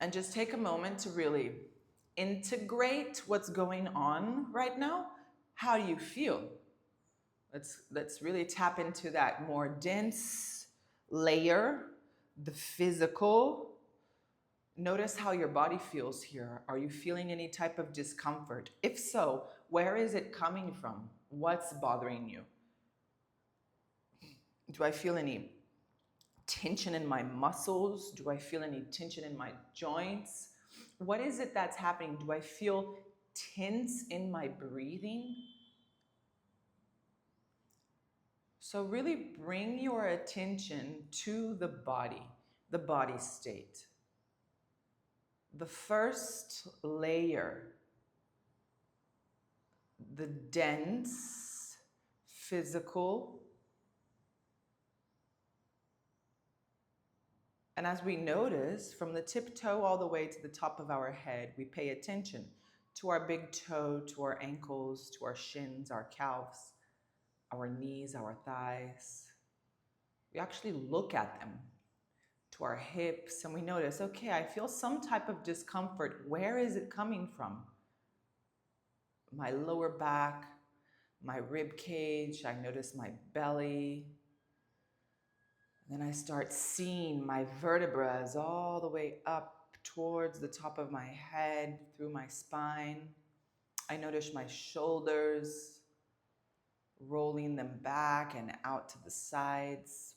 And just take a moment to really integrate what's going on right now. How do you feel? Let's really tap into that more dense layer, the physical. Notice how your body feels here. Are you feeling any type of discomfort? If so, where is it coming from? What's bothering you? Do I feel any tension in my muscles? Do I feel any tension in my joints? What is it that's happening? Do I feel tense in my breathing? So really bring your attention to the body state. The first layer, the dense, physical. And as we notice, from the tiptoe all the way to the top of our head, we pay attention to our big toe, to our ankles, to our shins, our calves, our knees, our thighs. We actually look at them, to our hips, and we notice, okay, I feel some type of discomfort. Where is it coming from? My lower back, my rib cage, I notice my belly. Then I start seeing my vertebrae all the way up towards the top of my head, through my spine. I notice my shoulders, rolling them back and out to the sides.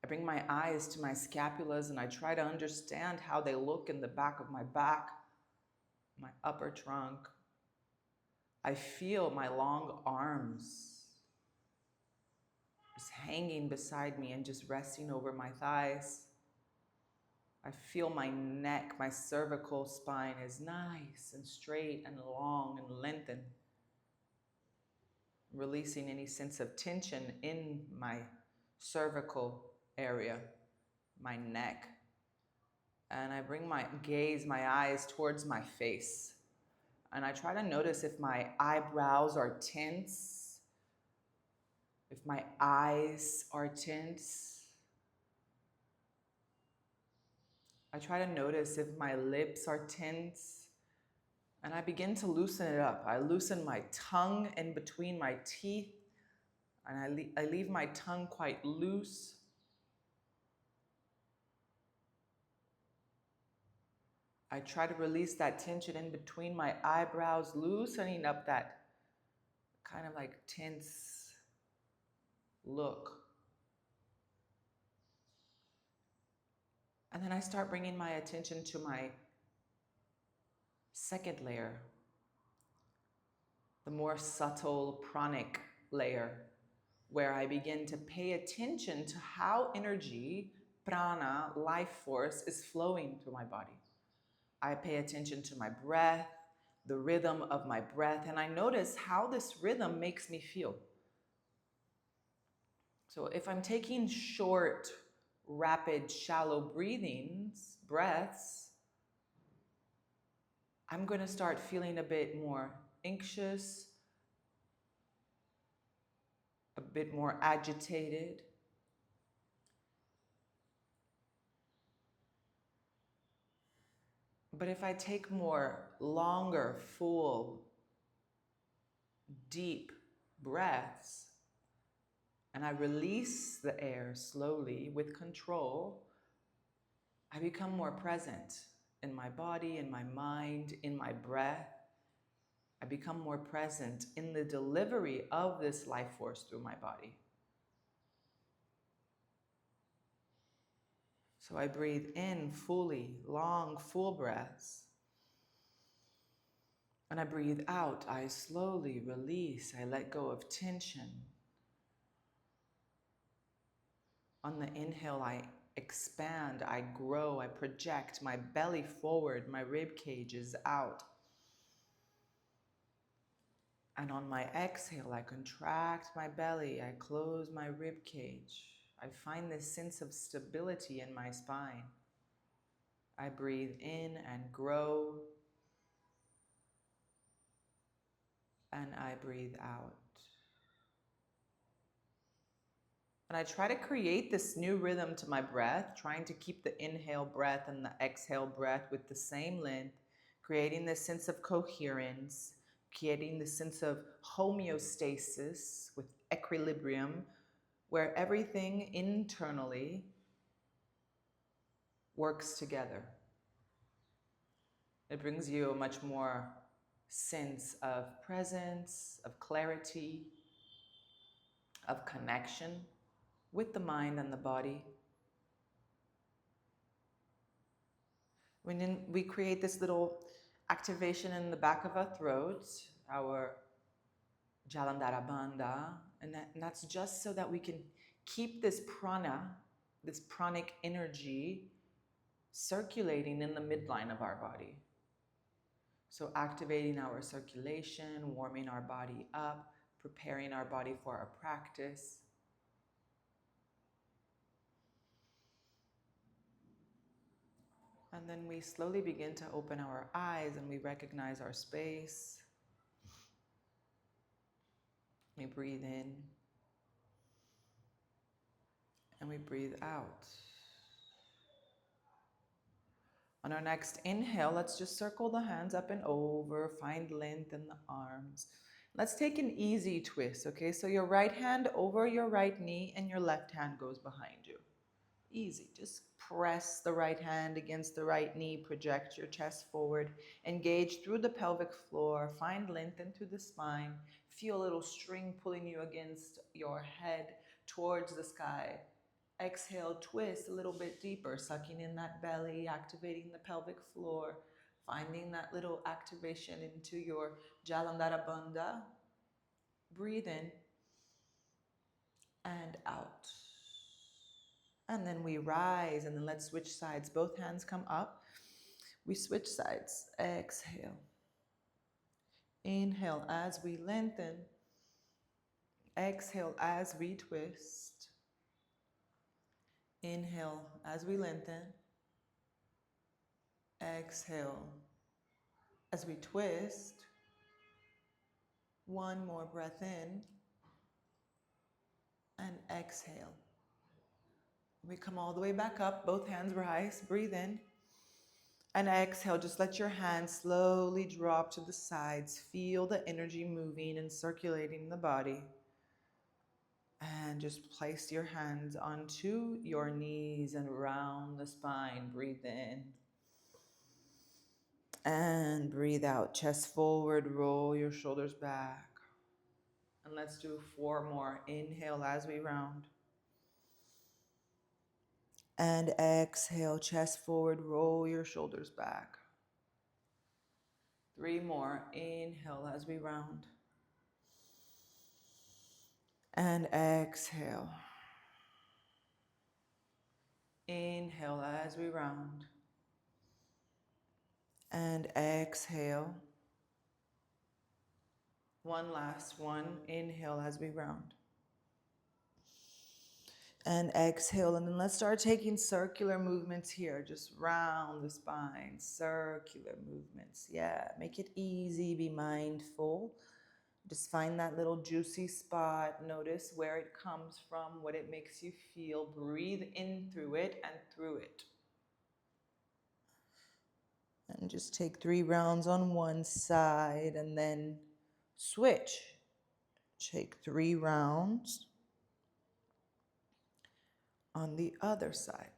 I bring my eyes to my scapulas and I try to understand how they look in the back of my back, my upper trunk. I feel my long arms just hanging beside me and just resting over my thighs. I feel my neck, my cervical spine is nice and straight and long and lengthened, releasing any sense of tension in my cervical area, my neck. And I bring my gaze, my eyes towards my face. And I try to notice if my eyebrows are tense, if my eyes are tense. I try to notice if my lips are tense, and I begin to loosen it up. I loosen my tongue in between my teeth, and I leave my tongue quite loose. I try to release that tension in between my eyebrows, loosening up that kind of like tense look. And then I start bringing my attention to my second layer, the more subtle pranic layer, where I begin to pay attention to how energy, prana, life force, is flowing through my body. I pay attention to my breath, the rhythm of my breath, and I notice how this rhythm makes me feel. So if I'm taking short, rapid, shallow breaths, I'm going to start feeling a bit more anxious, a bit more agitated. But if I take more longer, full, deep breaths, and I release the air slowly with control, I become more present in my body, in my mind, in my breath. I become more present in the delivery of this life force through my body. So I breathe in fully, long, full breaths. And I breathe out. I slowly release. I let go of tension. On the inhale, I expand, I grow, I project my belly forward, my rib cage is out. And on my exhale, I contract my belly, I close my rib cage. I find this sense of stability in my spine. I breathe in and grow, and I breathe out. And I try to create this new rhythm to my breath, trying to keep the inhale breath and the exhale breath with the same length, creating this sense of coherence, creating this sense of homeostasis with equilibrium, where everything internally works together. It brings you a much more sense of presence, of clarity, of connection with the mind and the body. When we create this little activation in the back of our throat, our Jalandhara Bandha, and that's just so that we can keep this prana, this pranic energy, circulating in the midline of our body. So activating our circulation, warming our body up, preparing our body for our practice. And then we slowly begin to open our eyes and we recognize our space. We breathe in and we breathe out. On our next inhale, let's just circle the hands up and over, find length in the arms. Let's take an easy twist, okay? So your right hand over your right knee and your left hand goes behind you. Easy, just press the right hand against the right knee, project your chest forward, engage through the pelvic floor, find length into the spine, feel a little string pulling you against your head towards the sky. Exhale, twist a little bit deeper, sucking in that belly, activating the pelvic floor, finding that little activation into your Jalandhara Bandha. Breathe in and out. And then we rise, and then let's switch sides. Both hands come up. We switch sides. Exhale. Inhale as we lengthen. Exhale as we twist. Inhale as we lengthen. Exhale as we twist. One more breath in. And exhale. We come all the way back up. Both hands rise. Breathe in. And exhale, just let your hands slowly drop to the sides. Feel the energy moving and circulating the body. And just place your hands onto your knees and around the spine. Breathe in. And breathe out. Chest forward, roll your shoulders back. And let's do 4 more. Inhale as we round. And exhale, chest forward, roll your shoulders back. 3 more. Inhale as we round. And exhale. Inhale as we round. And exhale. One last one. Inhale as we round. And exhale. And then let's start taking circular movements here. Just round the spine. Circular movements. Yeah, make it easy. Be mindful. Just find that little juicy spot. Notice where it comes from, what it makes you feel. Breathe in through it and through it. And just take 3 rounds on one side and then switch. Take 3 rounds on the other side.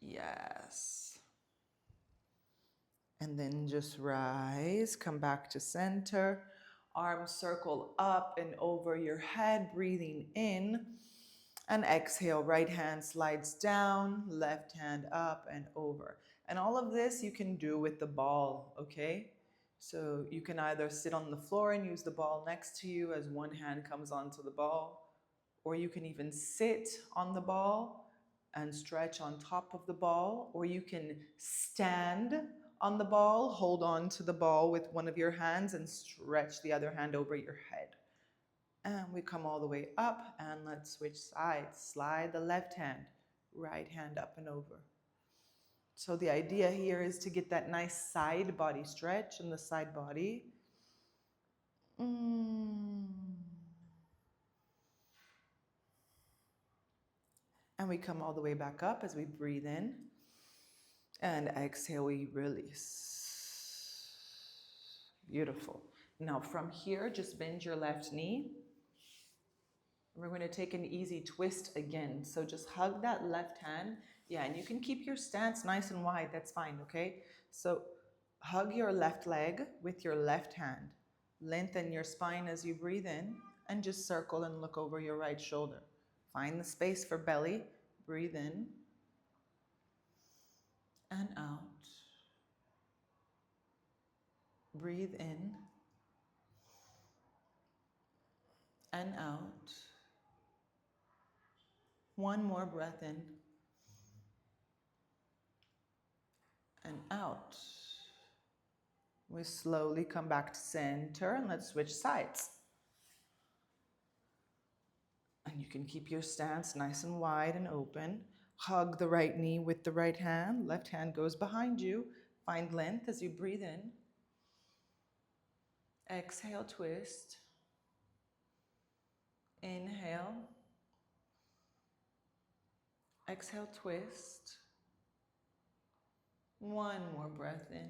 Yes. And then just rise, come back to center. Arms circle up and over your head, breathing in. And exhale, right hand slides down, left hand up and over. And all of this you can do with the ball, okay? So you can either sit on the floor and use the ball next to you as one hand comes onto the ball, or you can even sit on the ball and stretch on top of the ball, or you can stand on the ball, hold on to the ball with one of your hands and stretch the other hand over your head. And we come all the way up and let's switch sides. Slide the left hand, right hand up and over. So the idea here is to get that nice side body stretch in the side body. Mm. And we come all the way back up as we breathe in. And exhale, we release. Beautiful. Now from here, just bend your left knee. We're going to take an easy twist again. So just hug that left hand. Yeah, and you can keep your stance nice and wide. That's fine, okay? So hug your left leg with your left hand. Lengthen your spine as you breathe in and just circle and look over your right shoulder. Find the space for belly. Breathe in and out. Breathe in and out. One more breath in and out. We slowly come back to center and let's switch sides. And you can keep your stance nice and wide and open. Hug the right knee with the right hand. Left hand goes behind you. Find length as you breathe in. Exhale, twist. Inhale. Exhale, twist. One more breath in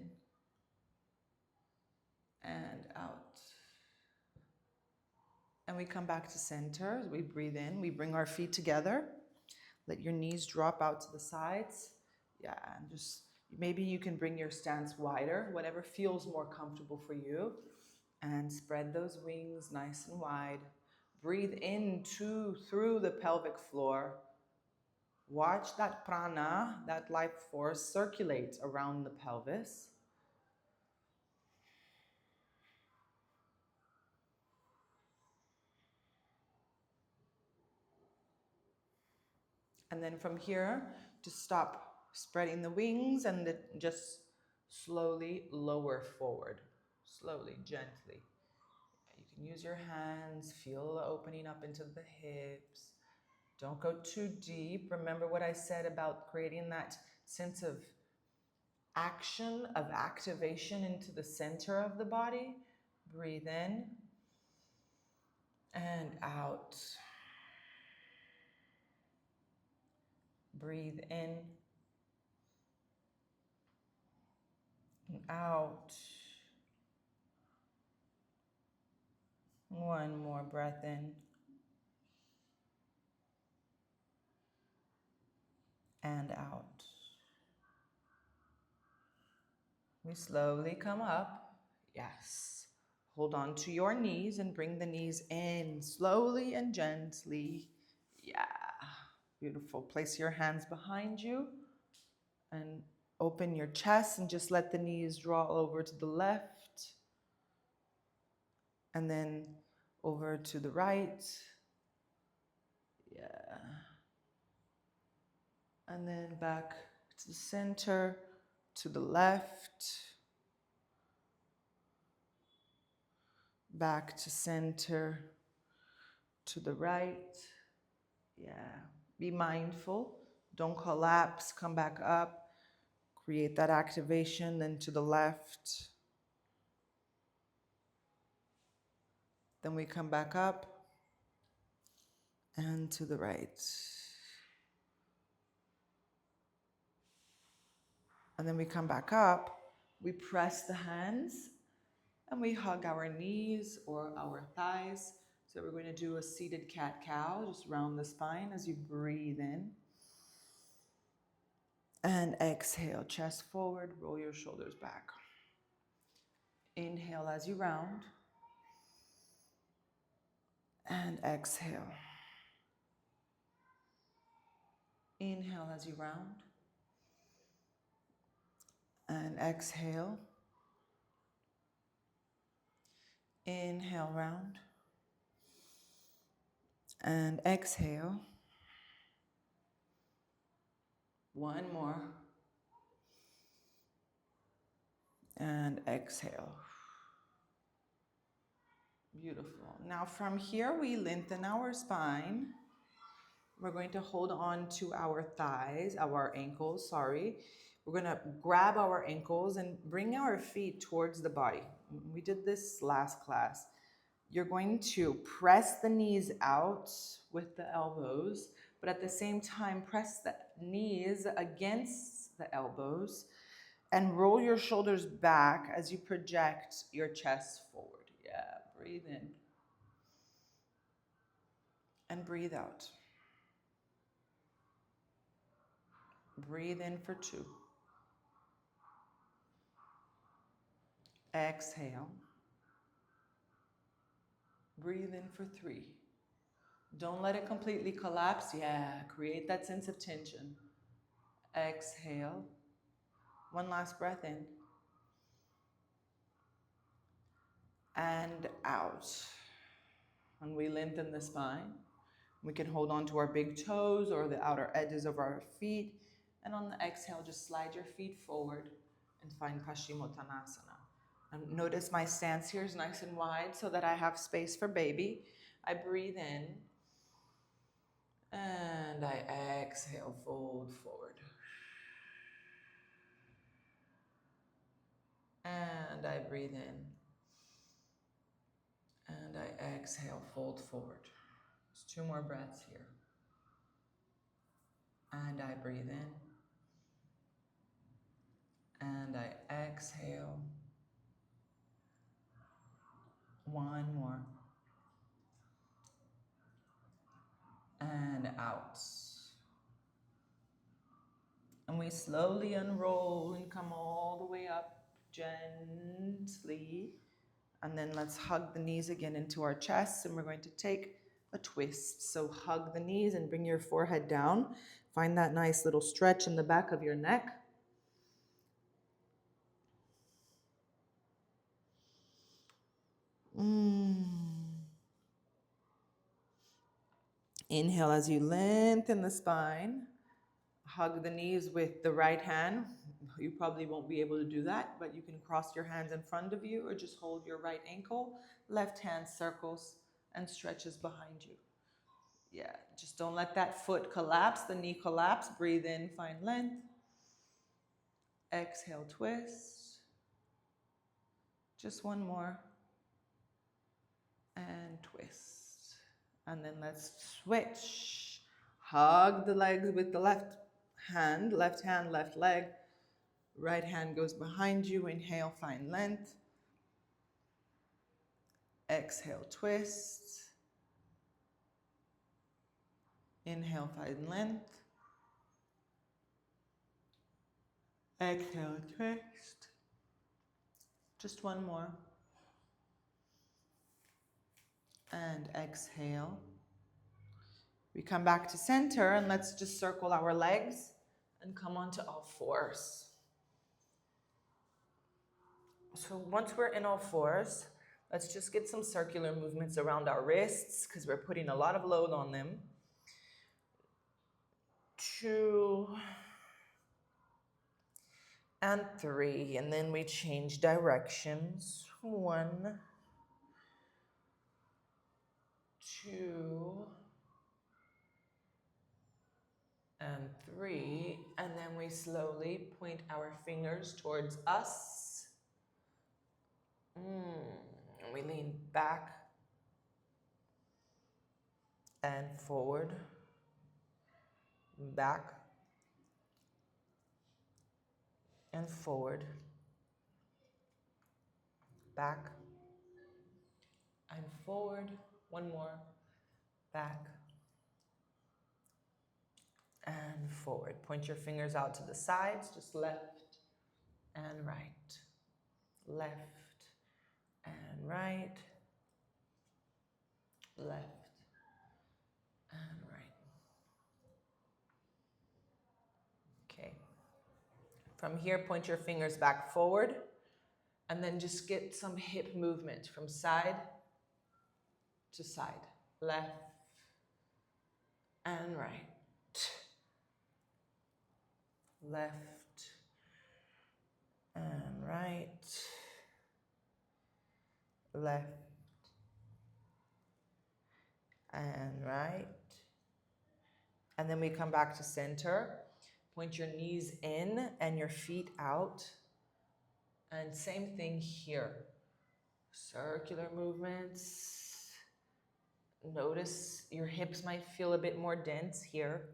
and out. And we come back to center as we breathe in. We bring our feet together. Let your knees drop out to the sides. Yeah, and just maybe you can bring your stance wider, whatever feels more comfortable for you. And spread those wings nice and wide. Breathe into through the pelvic floor. Watch that prana, that life force, circulate around the pelvis. And then from here, just stop spreading the wings and just slowly lower forward. Slowly, gently. You can use your hands, feel the opening up into the hips. Don't go too deep. Remember what I said about creating that sense of action, of activation into the center of the body. Breathe in and out. Breathe in and out. One more breath in and out. We slowly come up. Yes. Hold on to your knees and bring the knees in slowly and gently. Yeah. Beautiful. Place your hands behind you and open your chest and just let the knees draw over to the left and then over to the right. Yeah. And then back to the center, to the left, back to center, to the right. Yeah. Be mindful. Don't collapse. Come back up. Create that activation, then to the left. Then we come back up and to the right. And then we come back up. We press the hands and we hug our knees or our thighs. So we're going to do a seated cat-cow. Just round the spine as you breathe in. And exhale, chest forward, roll your shoulders back. Inhale as you round. And exhale. Inhale as you round. And exhale. Inhale, round. And exhale. One more. And exhale. Beautiful. Now from here, we lengthen our spine. We're going to hold on to our thighs, our ankles, sorry. We're gonna grab our ankles and bring our feet towards the body. We did this last class. You're going to press the knees out with the elbows, but at the same time, press the knees against the elbows and roll your shoulders back as you project your chest forward. Yeah, breathe in and breathe out. Breathe in for 2. Exhale. Breathe in for 3. Don't let it completely collapse. Yeah, create that sense of tension. Exhale. One last breath in. And out. And we lengthen the spine. We can hold on to our big toes or the outer edges of our feet. And on the exhale, just slide your feet forward and find Paschimottanasana. And notice my stance here is nice and wide so that I have space for baby. I breathe in and I exhale, fold forward. And I breathe in and I exhale, fold forward. Just 2 more breaths here. And I breathe in and I exhale. 1 more. And out. And we slowly unroll and come all the way up gently. And then let's hug the knees again into our chest, and we're going to take a twist. So hug the knees and bring your forehead down. Find that nice little stretch in the back of your neck. Inhale as you lengthen the spine. Hug the knees with the right hand. You probably won't be able to do that, but you can cross your hands in front of you or just hold your right ankle. Left hand circles and stretches behind you. Yeah, just don't let that foot collapse, the knee collapse. Breathe in, find length. Exhale, twist. Just 1 more. And twist. And then let's switch. Hug the legs with the left hand, left leg. Right hand goes behind you. Inhale, find length. Exhale, twist. Inhale, find length. Exhale, twist. Just 1 more. And exhale. We come back to center and let's just circle our legs and come onto all fours. So once we're in all fours, let's just get some circular movements around our wrists because we're putting a lot of load on them. 2 and 3, and then we change directions. 1, 2, and 3, and then we slowly point our fingers towards us. We lean back and forward, back and forward, back and forward. 1 more, back and forward. Point your fingers out to the sides, just left and right, left and right, left and right. Okay. From here, point your fingers back forward, and then just get some hip movement from side to side, left and right, left and right, left and right. And then we come back to center. Point your knees in and your feet out. And same thing here. Circular movements. Notice your hips might feel a bit more dense here.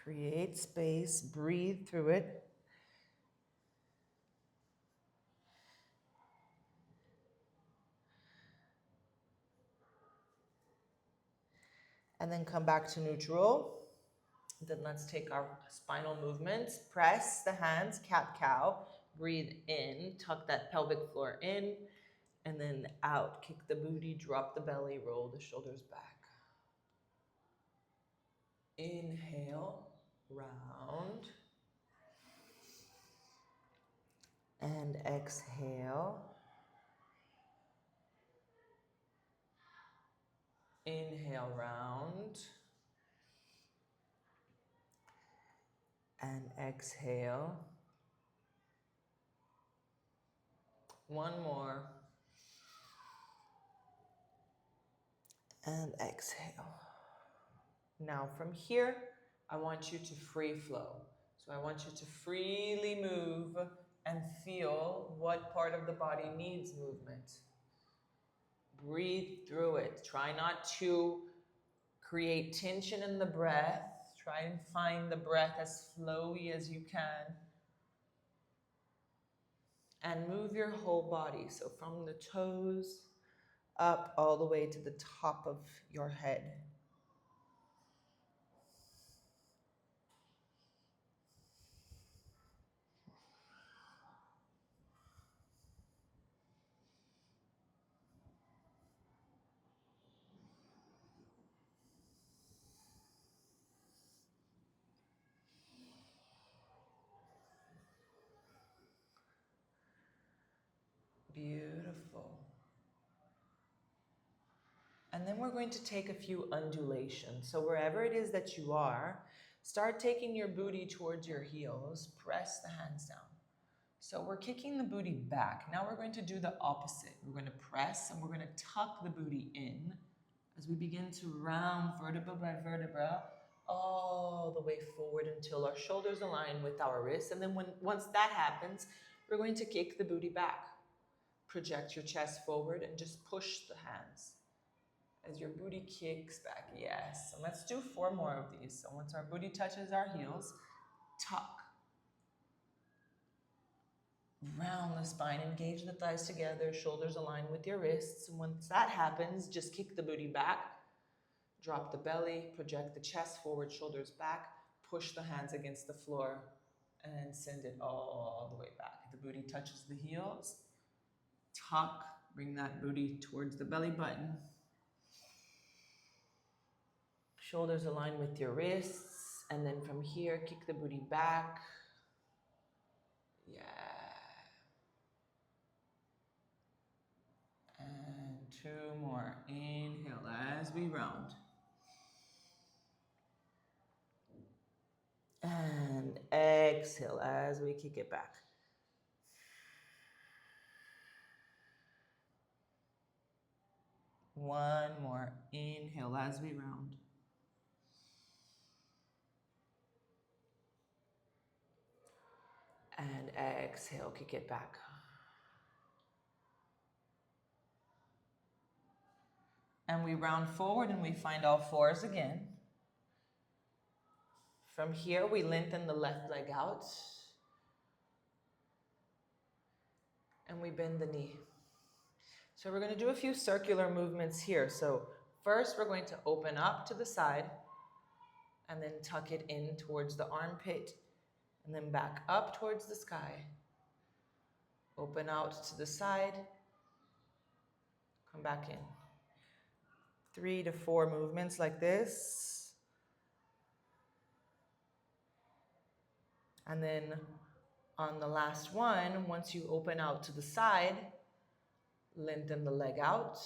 Create space, breathe through it. And then come back to neutral. Then let's take our spinal movements. Press the hands, cat-cow. Breathe in, tuck that pelvic floor in, and then out. Kick the booty, drop the belly, roll the shoulders back. Inhale, round. And exhale. Inhale, round. And exhale. One more. And exhale. Now from here, I want you to free flow. So I want you to freely move and feel what part of the body needs movement. Breathe through it. Try not to create tension in the breath. Try and find the breath as flowy as you can. And move your whole body. So from the toes up all the way to the top of your head. Beautiful. And then we're going to take a few undulations. So wherever it is that you are, start taking your booty towards your heels. Press the hands down. So we're kicking the booty back. Now we're going to do the opposite. We're going to press and we're going to tuck the booty in as we begin to round vertebra by vertebra all the way forward until our shoulders align with our wrists. And then once that happens, we're going to kick the booty back. Project your chest forward and just push the hands as your booty kicks back. Yes. And let's do 4 more of these. So once our booty touches our heels, tuck. Round the spine, engage the thighs together, shoulders align with your wrists. And once that happens, just kick the booty back, drop the belly, project the chest forward, shoulders back, push the hands against the floor, and send it all the way back. The booty touches the heels, tuck, bring that booty towards the belly button. Shoulders align with your wrists, and then from here, kick the booty back. Yeah. And 2 more. Inhale as we round. And exhale as we kick it back. One more. Inhale as we round. And exhale, kick it back. And we round forward and we find all fours again. From here, we lengthen the left leg out. And we bend the knee. So we're going to do a few circular movements here. So first, we're going to open up to the side and then tuck it in towards the armpit and then back up towards the sky. Open out to the side, come back in. 3 to 4 movements like this. And then on the last one, once you open out to the side, lengthen the leg out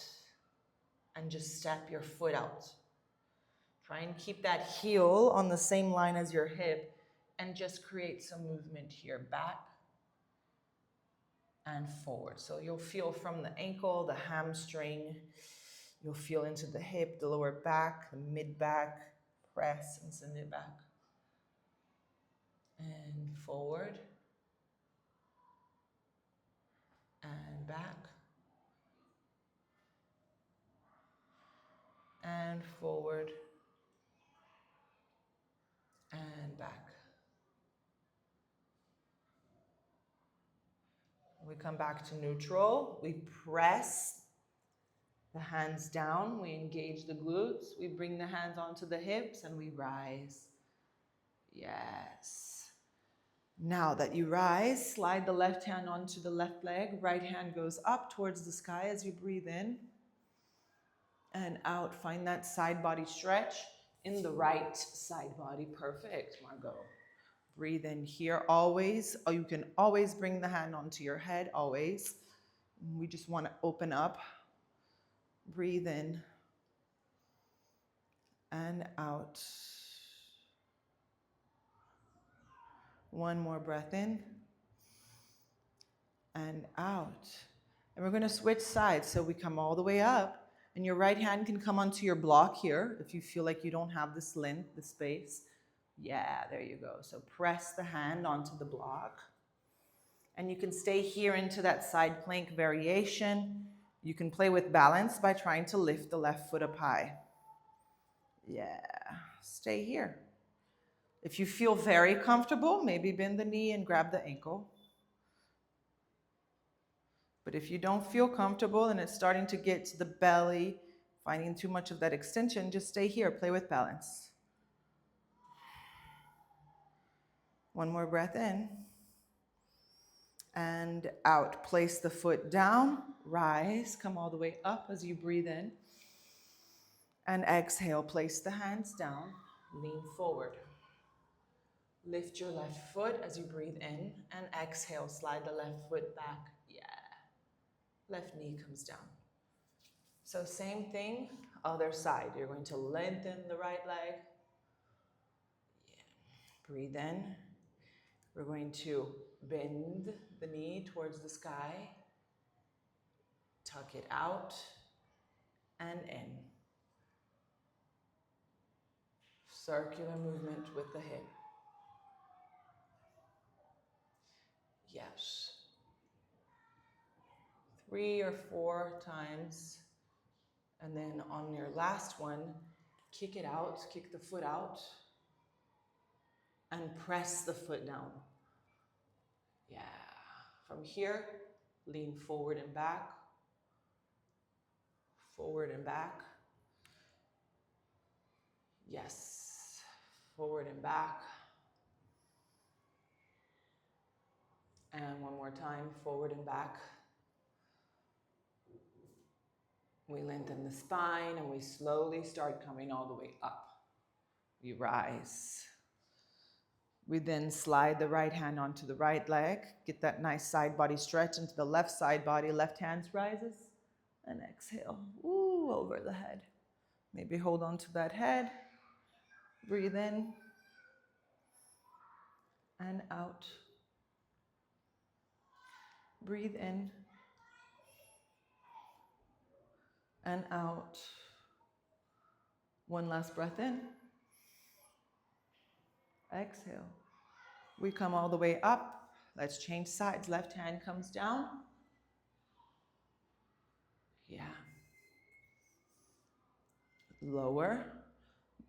and just step your foot out. Try and keep that heel on the same line as your hip and just create some movement here, back and forward. So you'll feel from the ankle, the hamstring, you'll feel into the hip, the lower back, the mid back. press and send it back. And forward. And back. And forward. And back. We come back to neutral. We press the hands down. We engage the glutes. We bring the hands onto the hips and we rise. Yes. Now that you rise, slide the left hand onto the left leg. Right hand goes up towards the sky as you breathe in. And out. Find that side body stretch in the right side body. Perfect, Margot. Breathe in here always. Or you can always bring the hand onto your head, always. We just want to open up. Breathe in and out. One more breath in and out. And we're going to switch sides. So we come all the way up, and your right hand can come onto your block here if you feel like you don't have this length, the space. Yeah, there you go. So press the hand onto the block. And you can stay here into that side plank variation. You can play with balance by trying to lift the left foot up high. Yeah, stay here. If you feel very comfortable, maybe bend the knee and grab the ankle. But if you don't feel comfortable and it's starting to get to the belly, finding too much of that extension, just stay here, play with balance. One more breath in and out. Place the foot down, rise, come all the way up as you breathe in. And exhale, place the hands down, lean forward. Lift your left foot as you breathe in, and exhale, slide the left foot back. Yeah. Left knee comes down. So same thing, other side. You're going to lengthen the right leg. Yeah. Breathe in. We're going to bend the knee towards the sky. Tuck it out and in. Circular movement with the hip. Yes. 3 or 4 times. And then on your last one, kick it out, kick the foot out, and press the foot down. Yeah. From here, lean forward and back. Forward and back. Yes. Forward and back. And one more time, forward and back. We lengthen the spine and we slowly start coming all the way up. We rise. We then slide the right hand onto the right leg. Get that nice side body stretch into the left side body. Left hand rises and exhale. Ooh, over the head. Maybe hold on to that head. Breathe in and out. Breathe in and out. One last breath in. Exhale. We come all the way up. Let's change sides. Left hand comes down. Yeah. Lower.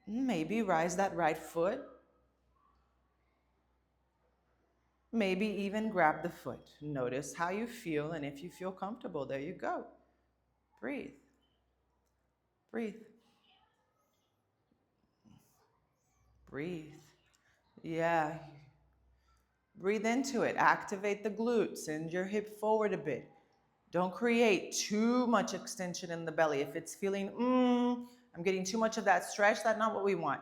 Maybe rise that right foot. Maybe even grab the foot. Notice how you feel, and if you feel comfortable, there you go. Breathe. Breathe. Breathe. Yeah. Breathe into it. Activate the glutes. Send your hip forward a bit. Don't create too much extension in the belly. If it's feeling, I'm getting too much of that stretch, that's not what we want.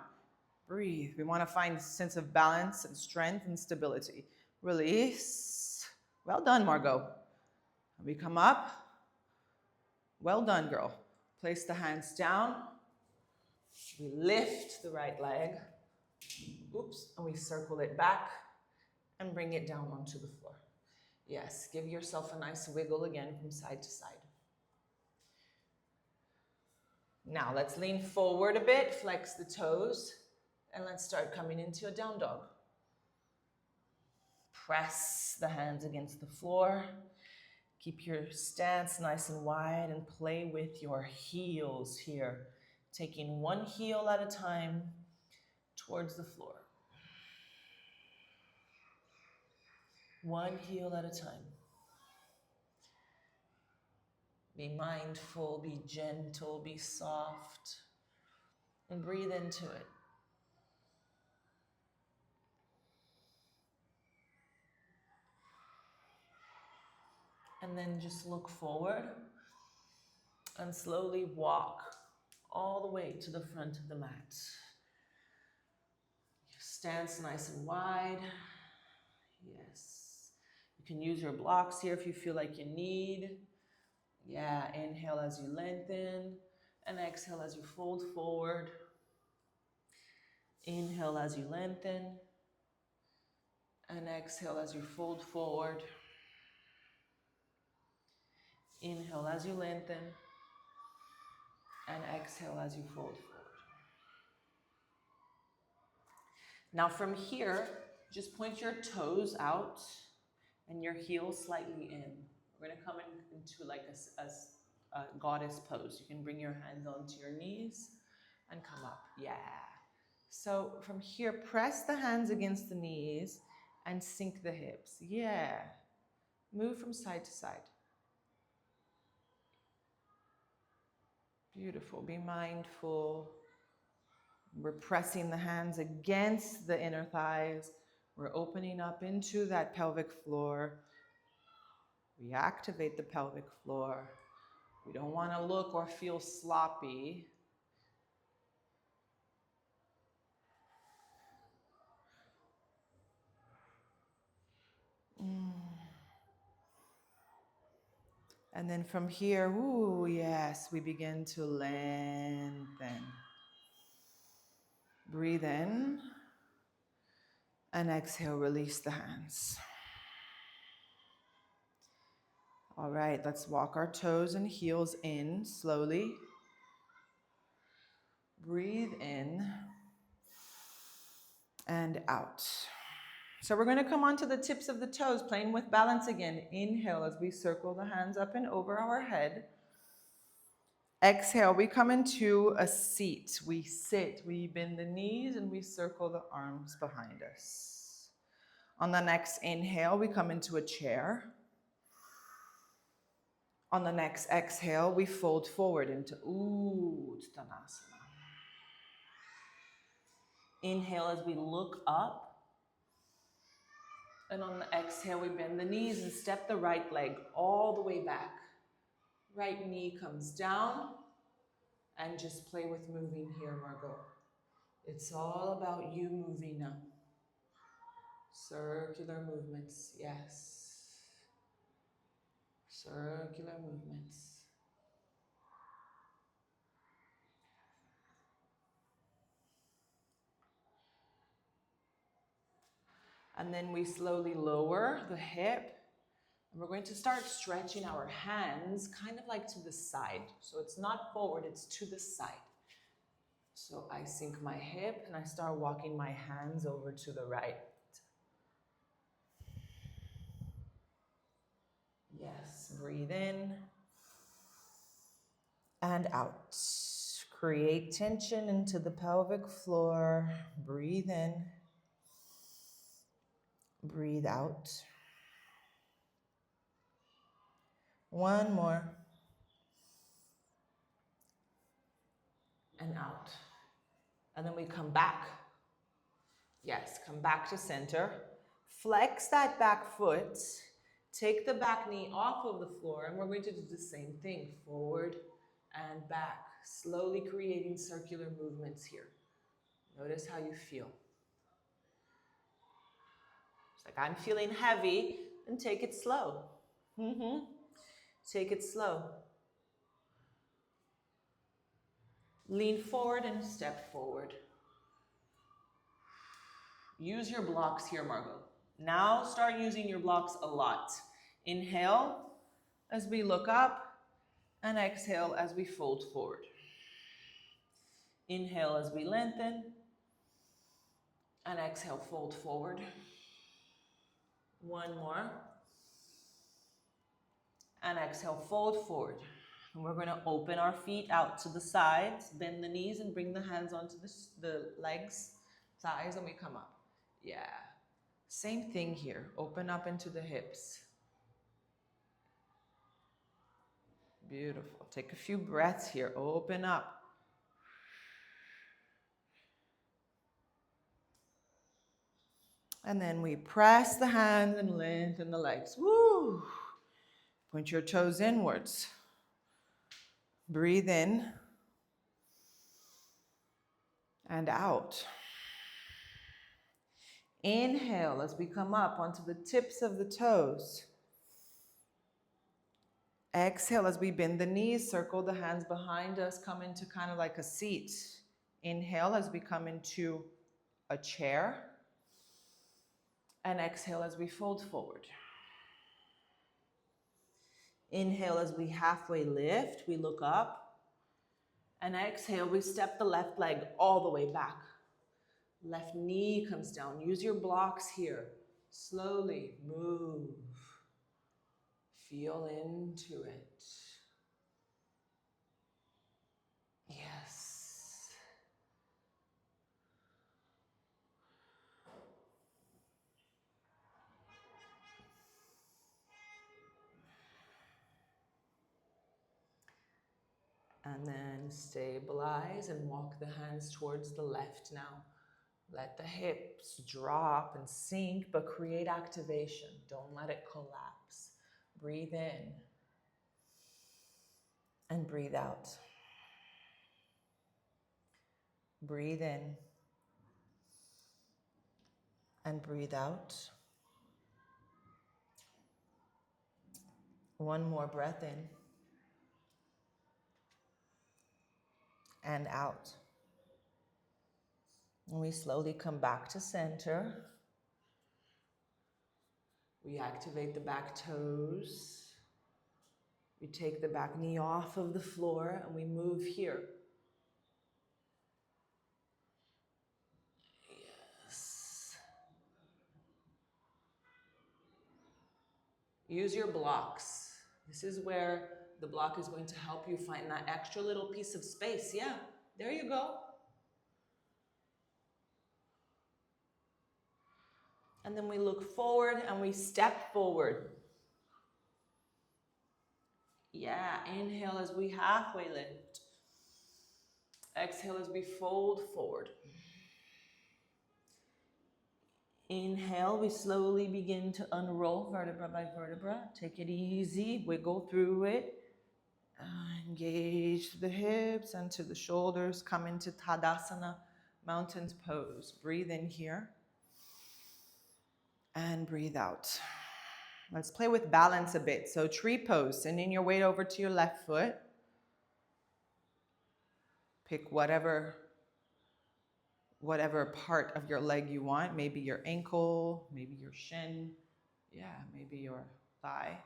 Breathe. We want to find a sense of balance and strength and stability. Release. Well done, Margot. We come up. Well done, girl. Place the hands down. We lift the right leg. Oops. And we circle it back and bring it down onto the floor. Yes, give yourself a nice wiggle again from side to side. Now let's lean forward a bit, flex the toes. And let's start coming into a down dog. Press the hands against the floor. Keep your stance nice and wide and play with your heels here. Taking one heel at a time towards the floor. One heel at a time. Be mindful, be gentle, be soft, and breathe into it. And then just look forward and slowly walk all the way to the front of the mat. Stance nice and wide. Yes. You can use your blocks here if you feel like you need. Yeah, inhale as you lengthen and exhale as you fold forward. Inhale as you lengthen and exhale as you fold forward. Inhale as you lengthen and exhale as you fold forward. Now from here, just point your toes out and your heels slightly in. We're gonna come into like a goddess pose. You can bring your hands onto your knees and come up, yeah. So from here, press the hands against the knees and sink the hips, yeah. Move from side to side. Beautiful, be mindful. We're pressing the hands against the inner thighs. We're opening up into that pelvic floor. We activate the pelvic floor. We don't want to look or feel sloppy. And then from here, ooh, yes, we begin to lengthen. Breathe in and exhale, release the hands. All right, let's walk our toes and heels in slowly. Breathe in and out. So we're going to come onto the tips of the toes, playing with balance again. Inhale as we circle the hands up and over our head. Exhale, we come into a seat. We sit, we bend the knees, and we circle the arms behind us. On the next inhale, we come into a chair. On the next exhale, we fold forward into Uttanasana. Inhale as we look up. And on the exhale, we bend the knees and step the right leg all the way back. Right knee comes down. And just play with moving here, Margot. It's all about you moving now. Circular movements, yes. Circular movements. And then we slowly lower the hip. And we're going to start stretching our hands kind of like to the side. So it's not forward, it's to the side. So I sink my hip and I start walking my hands over to the right. Yes, breathe in and out. Create tension into the pelvic floor. Breathe in. Breathe out. One more. And out. And then we come back. Yes, come back to center. Flex that back foot. Take the back knee off of the floor, and we're going to do the same thing. Forward and back. Slowly creating circular movements here. Notice how you feel. It's like I'm feeling heavy, and take it slow. Take it slow. Lean forward and step forward. Use your blocks here, Margot. Now start using your blocks a lot. Inhale as we look up and exhale as we fold forward. Inhale as we lengthen And exhale, fold forward. One more. And exhale, fold forward. And we're going to open our feet out to the sides, bend the knees, and bring the hands onto the legs, thighs, and we come up. Yeah. Same thing here. Open up into the hips. Beautiful. Take a few breaths here. Open up. And then we press the hands and lengthen the legs. Woo! Point your toes inwards. Breathe in and out. Inhale as we come up onto the tips of the toes. Exhale as we bend the knees, circle the hands behind us, come into kind of like a seat. Inhale as we come into a chair. And exhale as we fold forward. Inhale as we halfway lift, we look up. And exhale, we step the left leg all the way back. Left knee comes down. Use your blocks here. Slowly move. Feel into it. Yes. And then stabilize and walk the hands towards the left now. Let the hips drop and sink, but create activation. Don't let it collapse. Breathe in and breathe out. Breathe in and breathe out. One more breath in and out. And we slowly come back to center. We activate the back toes. We take the back knee off of the floor and we move here. Yes. Use your blocks. This is where the block is going to help you find that extra little piece of space. Yeah, there you go. And then we look forward and we step forward. Yeah, inhale as we halfway lift. Exhale as we fold forward. Inhale, we slowly begin to unroll vertebra by vertebra. Take it easy, wiggle through it. Engage the hips and to the shoulders. Come into Tadasana, mountain's pose. Breathe in here. And breathe out. Let's play with balance a bit. So tree pose, sending your weight over to your left foot. Pick whatever part of your leg you want. Maybe your ankle, maybe your shin. Yeah, maybe your thigh.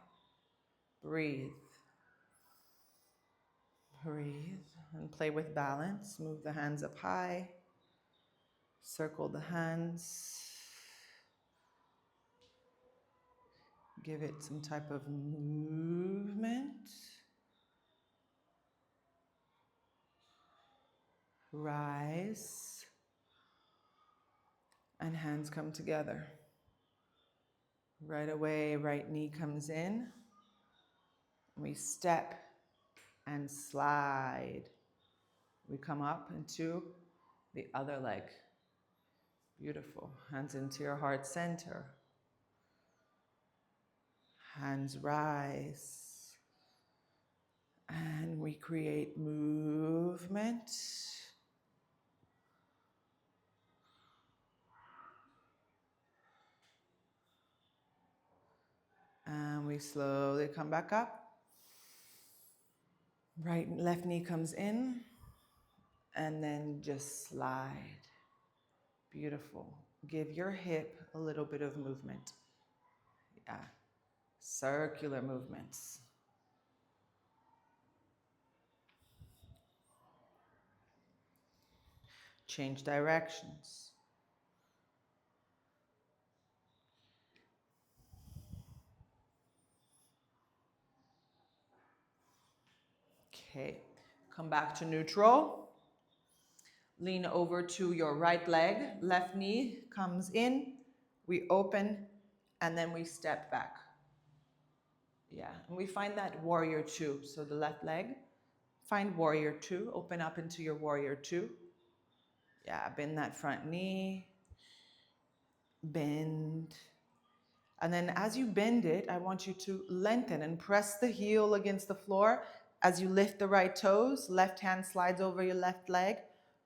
Breathe. Breathe and play with balance. Move the hands up high. Circle the hands. Give it some type of movement. Rise. And hands come together. Right away, right knee comes in. We step and slide. We come up into the other leg. Beautiful. Hands into your heart center. Hands rise. And we create movement. And we slowly come back up. Right, left knee comes in. And then just slide. Beautiful. Give your hip a little bit of movement. Yeah. Circular movements. Change directions. Okay, come back to neutral. Lean over to your right leg. Left knee comes in. We open and then we step back. Yeah, and we find that warrior two. So the left leg, find warrior two. Open up into your warrior two. Yeah, bend that front knee. Bend. And then as you bend it, I want you to lengthen and press the heel against the floor. As you lift the right toes, left hand slides over your left leg,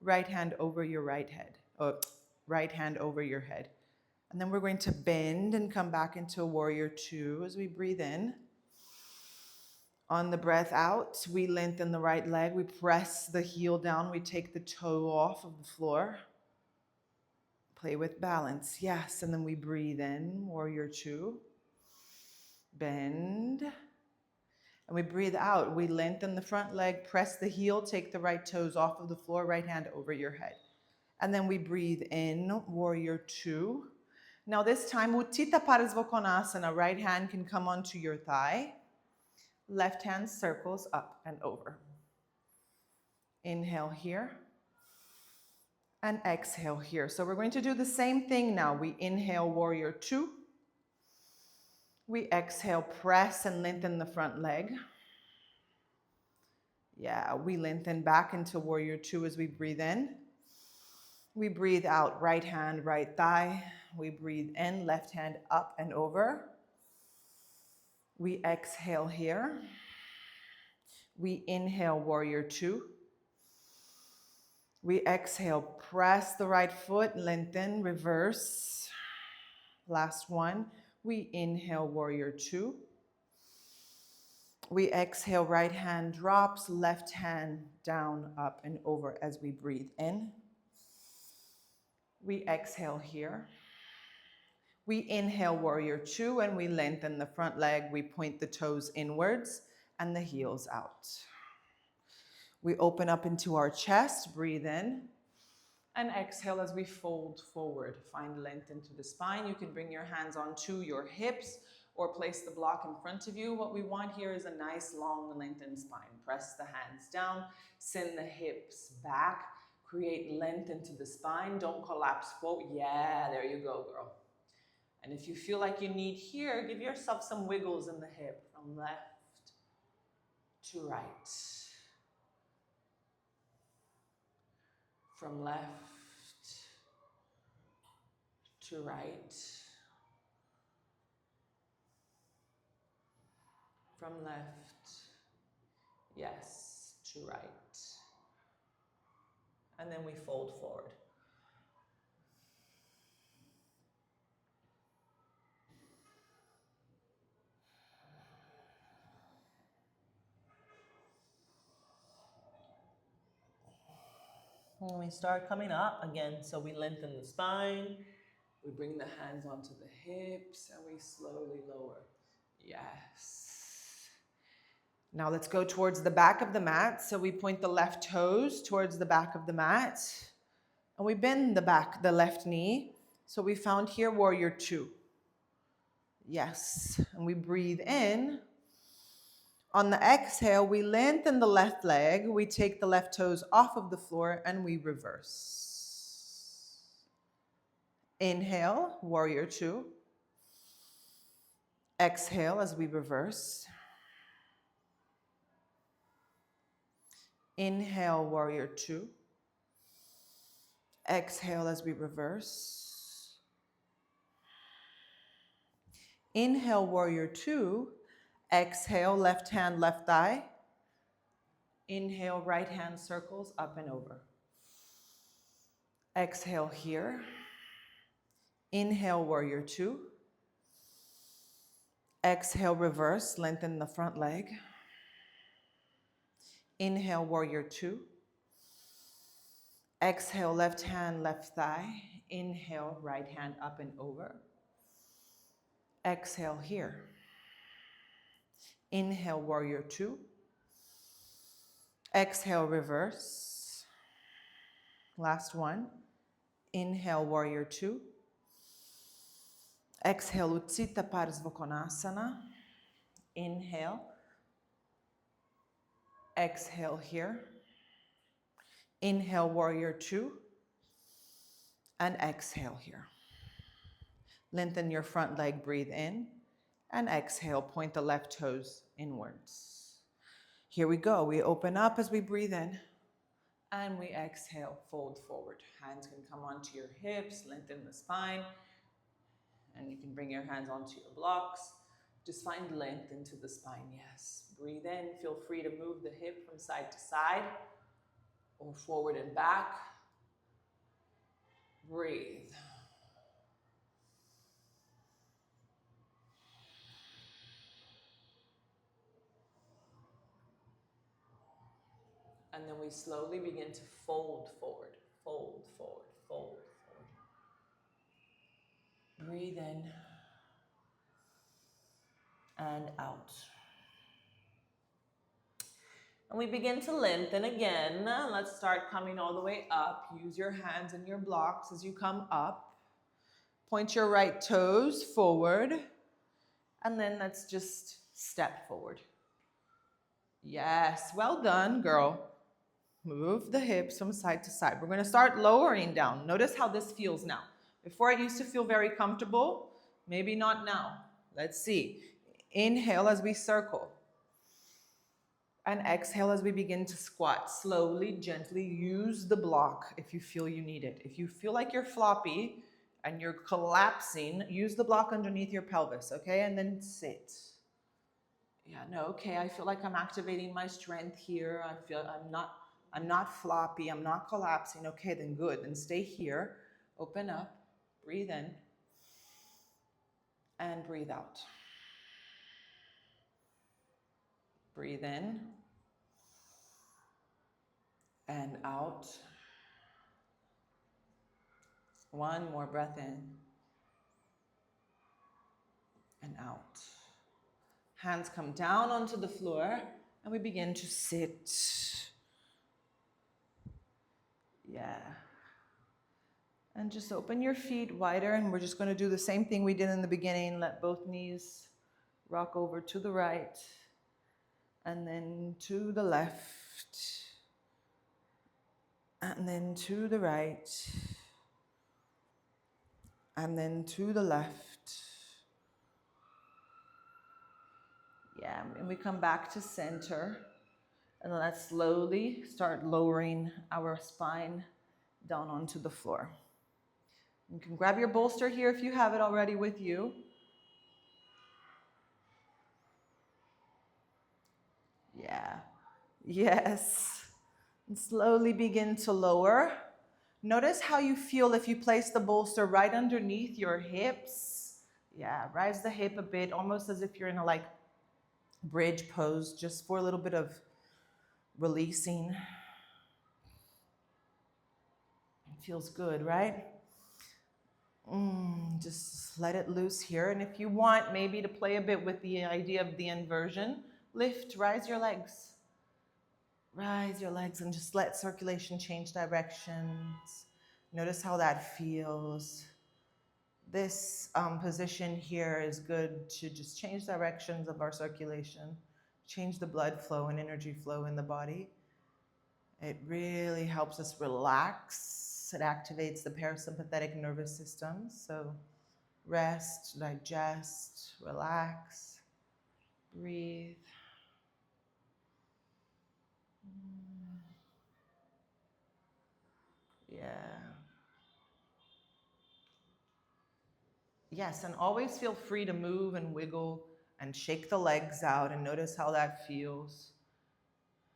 right hand over your right head, or right hand over your head. And then we're going to bend and come back into warrior two as we breathe in. On the breath out, we lengthen the right leg, we press the heel down, we take the toe off of the floor. Play with balance, yes, and then we breathe in, warrior two. Bend. And we breathe out. We lengthen the front leg, press the heel, take the right toes off of the floor, right hand over your head. And then we breathe in, warrior two. Now this time, Utthita Parsvakonasana, right hand can come onto your thigh. Left hand circles up and over. Inhale here. And exhale here. So we're going to do the same thing now. We inhale, warrior two. We exhale, press and lengthen the front leg. Yeah, we lengthen back into warrior two as we breathe in. We breathe out, right hand, right thigh. We breathe in, left hand up and over. We exhale here. We inhale, warrior two. We exhale, press the right foot, lengthen, reverse. Last one. We inhale, warrior two. We exhale, right hand drops, left hand down, up and over as we breathe in. We exhale here. We inhale, warrior two, and we lengthen the front leg. We point the toes inwards and the heels out. We open up into our chest, breathe in, and exhale as we fold forward. Find length into the spine. You can bring your hands onto your hips or place the block in front of you. What we want here is a nice, long, lengthened spine. Press the hands down, send the hips back, create length into the spine. Don't collapse forward. Yeah, there you go, girl. And if you feel like you need here, give yourself some wiggles in the hip from left to right. From left to right. From left, yes, to right. And then we fold forward. When we start coming up again, so we lengthen the spine, we bring the hands onto the hips, and we slowly lower. Yes. Now let's go towards the back of the mat. So we point the left toes towards the back of the mat, and we bend the left knee. So we found here warrior two. Yes, and we breathe in. On the exhale, we lengthen the left leg, we take the left toes off of the floor, and we reverse. Inhale, warrior two. Exhale as we reverse. Inhale, warrior two. Exhale as we reverse. Inhale, warrior two. Exhale, left hand, left thigh. Inhale, right hand circles up and over. Exhale here. Inhale, warrior two. Exhale, reverse, lengthen the front leg. Inhale, warrior two. Exhale, left hand, left thigh. Inhale, right hand up and over. Exhale here. Inhale, warrior two. Exhale, reverse. Last one. Inhale, warrior two. Exhale, Utthita Parsvakonasana. Inhale. Exhale here. Inhale, warrior two. And exhale here. Lengthen your front leg, breathe in. And exhale, point the left toes inwards. Here we go. We open up as we breathe in. And we exhale, fold forward. Hands can come onto your hips, lengthen the spine. And you can bring your hands onto your blocks. Just find length into the spine, yes. Breathe in, feel free to move the hip from side to side or forward and back. Breathe. And then we slowly begin to fold forward, fold forward, fold forward. Breathe in and out. And we begin to lengthen again. Let's start coming all the way up. Use your hands and your blocks as you come up. Point your right toes forward. And then let's just step forward. Yes, well done, girl. Move the hips from side to side. We're going to start lowering down. Notice how this feels now. Before it used to feel very comfortable. Maybe not now. Let's see. Inhale as we circle. And exhale as we begin to squat. Slowly, gently use the block if you feel you need it. If you feel like you're floppy and you're collapsing, use the block underneath your pelvis, okay? And then sit. Yeah, no, okay, I feel like I'm activating my strength here. I feel I'm not floppy, I'm not collapsing. Okay, then good. Then stay here. Open up, breathe in, and breathe out. Breathe in and out. One more breath in and out. Hands come down onto the floor and we begin to sit. Yeah. And just open your feet wider, and we're just going to do the same thing we did in the beginning. Let both knees rock over to the right and then to the left and then to the right and then to the left. Yeah, and we come back to center, and let's slowly start lowering our spine down onto the floor. You can grab your bolster here if you have it already with you. Yeah, yes. And slowly begin to lower. Notice how you feel if you place the bolster right underneath your hips. Yeah, rise the hip a bit, almost as if you're in a bridge pose, just for a little bit of releasing. It feels good, right? Just let it loose here. And if you want maybe to play a bit with the idea of the inversion, rise your legs. Rise your legs and just let circulation change directions. Notice how that feels. This position here is good to just change directions of our circulation, change the blood flow and energy flow in the body. It really helps us relax. It activates the parasympathetic nervous system. So rest, digest, relax, breathe. Yeah. Yes, and always feel free to move and wiggle and shake the legs out and notice how that feels.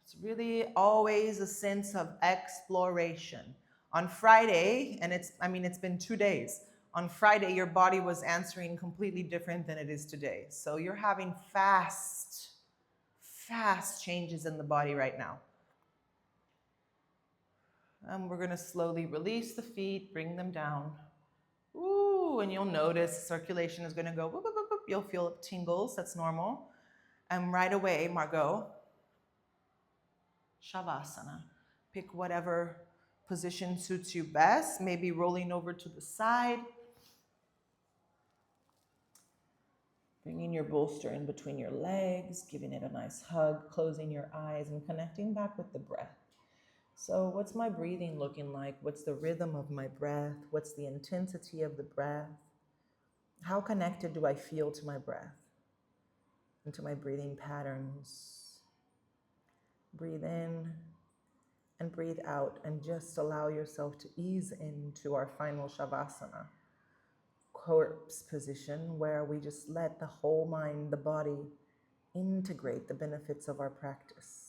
It's really always a sense of exploration. On Friday, and it's been 2 days. On Friday, your body was answering completely different than it is today. So you're having fast changes in the body right now. And we're gonna slowly release the feet, bring them down. Ooh, and you'll notice circulation is gonna go, whoop, whoop, whoop, whoop. You'll feel tingles, that's normal. And right away, Margot, Shavasana. Pick whatever position suits you best, maybe rolling over to the side. Bringing your bolster in between your legs, giving it a nice hug, closing your eyes, and connecting back with the breath. So, what's my breathing looking like? What's the rhythm of my breath? What's the intensity of the breath? How connected do I feel to my breath and to my breathing patterns? Breathe in and breathe out, and just allow yourself to ease into our final Shavasana, corpse position, where we just let the whole mind, the body, integrate the benefits of our practice.